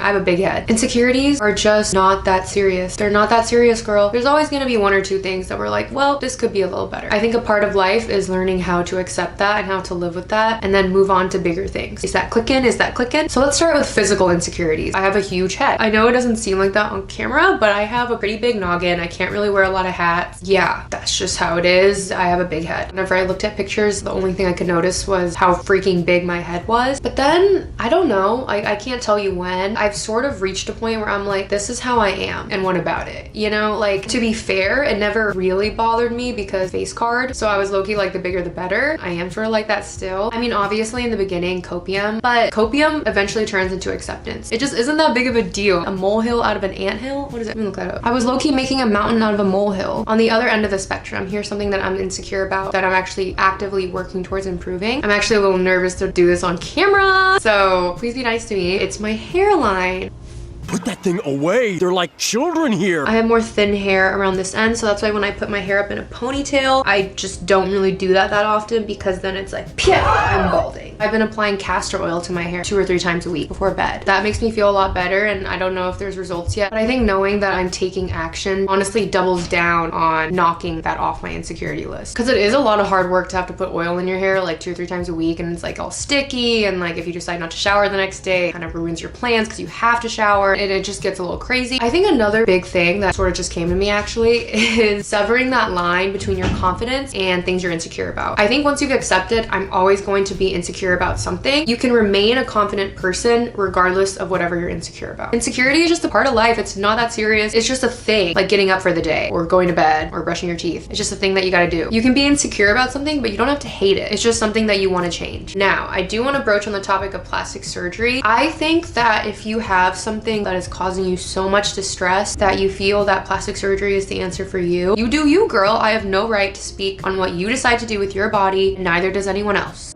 I have a big head. Insecurities are just not that serious. They're not that serious, girl. There's always gonna be one or two things that we're like, well, this could be a little better. I think a part of life is learning how to accept that and how to live with that and then move on to bigger things. Is that clicking? Is that clicking? So let's start with physical insecurities. I have a huge head. I know it doesn't seem like that on camera, but I have a pretty big noggin. I can't really wear a lot of hats. Yeah, that's just how it is. I have a big head. Whenever I looked at pictures, the only thing I could notice was how freaking big my head was. But then, I don't know. I can't tell you when. I've sort of reached a point where I'm like, this is how I am, and what about it? You know, like, to be fair, it never really bothered me because face card, so I was low-key like, the bigger the better. I am sort of like that still. I mean, obviously in the beginning, copium, but copium eventually turns into acceptance. It just isn't that big of a deal. A molehill out of an anthill? What is it? Let me look that up. I was low-key making a mountain out of a molehill. On the other end of the spectrum, here's something that I'm insecure about that I'm actually actively working towards improving. I'm actually a little nervous to do this on camera, so please be nice to me. It's my hairline. Put that thing away. They're like children here. I have more thin hair around this end, so that's why when I put my hair up in a ponytail, I just don't really do that often because then it's like, pia, I'm balding. I've been applying castor oil to my hair 2 or 3 times a week before bed. That makes me feel a lot better, and I don't know if there's results yet, but I think knowing that I'm taking action honestly doubles down on knocking that off my insecurity list. Because it is a lot of hard work to have to put oil in your hair like 2 or 3 times a week, and it's like all sticky, and like if you decide not to shower the next day, it kind of ruins your plans because you have to shower. It just gets a little crazy. I think another big thing that sort of just came to me actually is severing that line between your confidence and things you're insecure about. I think once you've accepted, I'm always going to be insecure about something, you can remain a confident person regardless of whatever you're insecure about. Insecurity is just a part of life. It's not that serious. It's just a thing, like getting up for the day or going to bed or brushing your teeth. It's just a thing that you gotta do. You can be insecure about something, but you don't have to hate it. It's just something that you want to change. Now, I do want to broach on the topic of plastic surgery. I think that if you have something that is causing you so much distress that you feel that plastic surgery is the answer for you, you do you, girl. I have no right to speak on what you decide to do with your body, neither does anyone else.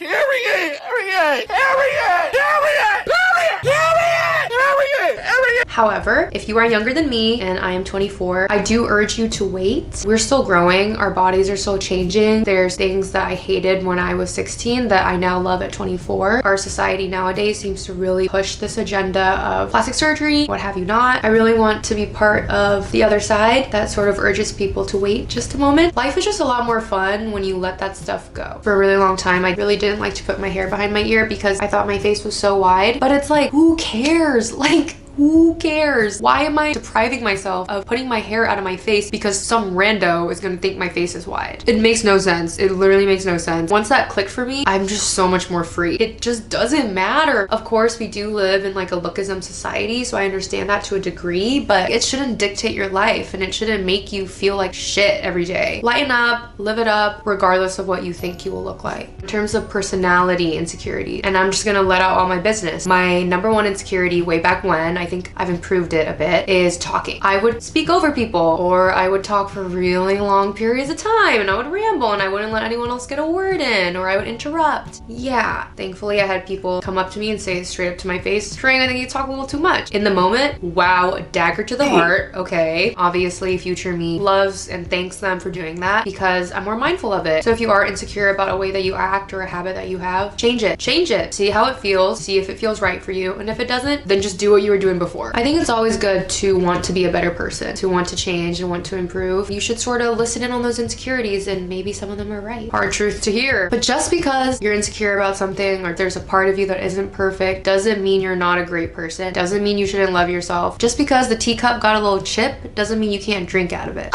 However, if you are younger than me and I am 24, I do urge you to wait. We're still growing. Our bodies are still changing. There's things that I hated when I was 16 that I now love at 24. Our society nowadays seems to really push this agenda of plastic surgery, what have you not. I really want to be part of the other side that sort of urges people to wait just a moment. Life is just a lot more fun when you let that stuff go. For a really long time, I really didn't like to put my hair behind my ear because I thought my face was so wide, but it's like, who cares? Like, who cares? Why am I depriving myself of putting my hair out of my face because some rando is gonna think my face is wide? It makes no sense. It literally makes no sense. Once that clicked for me, I'm just so much more free. It just doesn't matter. Of course, we do live in like a lookism society, so I understand that to a degree, but it shouldn't dictate your life and it shouldn't make you feel like shit every day. Lighten up, live it up, regardless of what you think you will look like. In terms of personality insecurity, and I'm just gonna let out all my business. My #1 insecurity way back when, I think I've improved it a bit, is talking. I would speak over people, or I would talk for really long periods of time, and I would ramble, and I wouldn't let anyone else get a word in, or I would interrupt. Yeah, thankfully I had people come up to me and say straight up to my face, "Trang, I think you talk a little too much." In the moment, wow, dagger to the heart. Okay, obviously future me loves and thanks them for doing that because I'm more mindful of it. So if you are insecure about a way that you act or a habit that you have, change it. Change it. See how it feels, see if it feels right for you, and if it doesn't, then just do what you were doing before. I think it's always good to want to be a better person, to want to change and want to improve. You should sort of listen in on those insecurities, and maybe some of them are right. Hard truth to hear. But just because you're insecure about something or there's a part of you that isn't perfect doesn't mean you're not a great person. Doesn't mean you shouldn't love yourself. Just because the teacup got a little chip doesn't mean you can't drink out of it.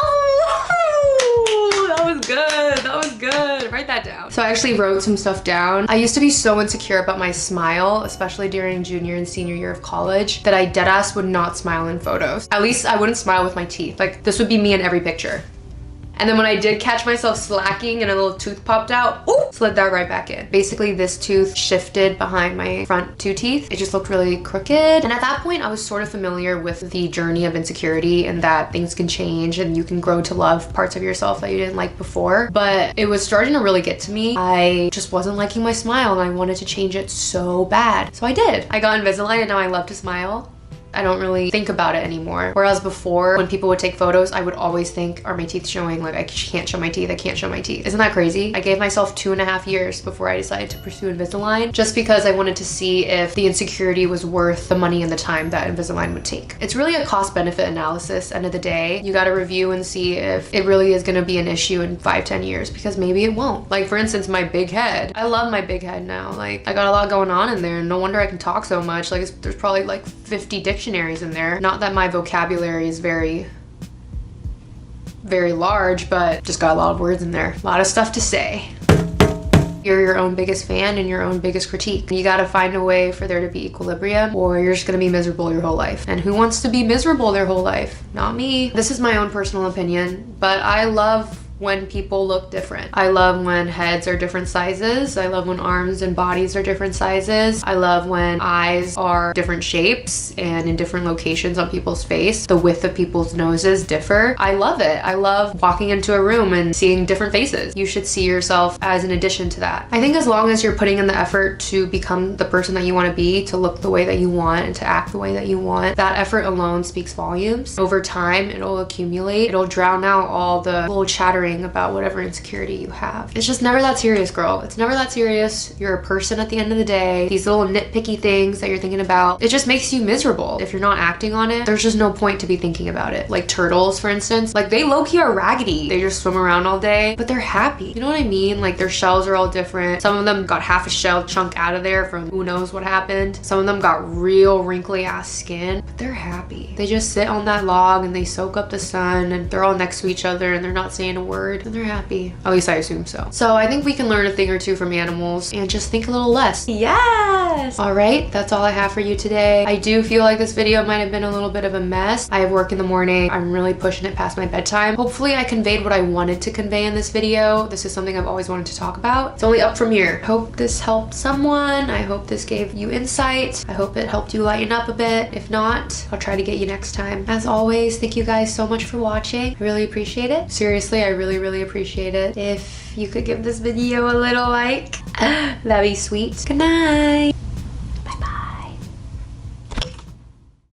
That was good. That was good. Write that down. So I actually wrote some stuff down. I used to be so insecure about my smile, especially during junior and senior year of college, that I deadass would not smile in photos. At least I wouldn't smile with my teeth. Like, this would be me in every picture. And then when I did catch myself slacking and a little tooth popped out, ooh, slid that right back in. Basically, this tooth shifted behind my front 2 teeth. It just looked really crooked. And at that point, I was sort of familiar with the journey of insecurity and that things can change and you can grow to love parts of yourself that you didn't like before. But it was starting to really get to me. I just wasn't liking my smile and I wanted to change it so bad. So I did. I got Invisalign and now I love to smile. I don't really think about it anymore. Whereas before, when people would take photos, I would always think, are my teeth showing? Like, I can't show my teeth, I can't show my teeth. Isn't that crazy? I gave myself 2.5 years before I decided to pursue Invisalign, just because I wanted to see if the insecurity was worth the money and the time that Invisalign would take. It's really a cost-benefit analysis. End of the day, you gotta review and see if it really is gonna be an issue in 5-10 years, because maybe it won't. Like, for instance, my big head. I love my big head now. Like, I got a lot going on in there, and no wonder I can talk so much. Like, there's probably like 50 dictionaries in there. Not that my vocabulary is very large, but just got a lot of words in there. A lot of stuff to say. You're your own biggest fan and your own biggest critique. You gotta find a way for there to be equilibrium, or you're just gonna be miserable your whole life. And who wants to be miserable their whole life? Not me. This is my own personal opinion, but I love when people look different. I love when heads are different sizes. I love when arms and bodies are different sizes. I love when eyes are different shapes and in different locations on people's face. The width of people's noses differ. I love it. I love walking into a room and seeing different faces. You should see yourself as an addition to that. I think as long as you're putting in the effort to become the person that you want to be, to look the way that you want, and to act the way that you want, that effort alone speaks volumes. Over time, it'll accumulate. It'll drown out all the little chattering about whatever insecurity you have. It's just never that serious, girl. It's never that serious. You're a person at the end of the day. These little nitpicky things that you're thinking about, it just makes you miserable. If you're not acting on it, there's just no point to be thinking about it. Like turtles, for instance, like they low-key are raggedy. They just swim around all day, but they're happy. You know what I mean? Like their shells are all different. Some of them got half a shell chunk out of there from who knows what happened. Some of them got real wrinkly ass skin, but they're happy. They just sit on that log and they soak up the sun, and they're all next to each other and they're not saying a word, and they're happy. At least I assume so. So I think we can learn a thing or two from animals and just think a little less. Yes! All right, that's all I have for you today. I do feel like this video might have been a little bit of a mess. I have work in the morning. I'm really pushing it past my bedtime. Hopefully I conveyed what I wanted to convey in this video. This is something I've always wanted to talk about. It's only up from here. Hope this helped someone. I hope this gave you insight. I hope it helped you lighten up a bit. If not, I'll try to get you next time. As always, thank you guys so much for watching. I really appreciate it. Seriously, I really appreciate it. If you could give this video a little like, that'd be sweet. Good night.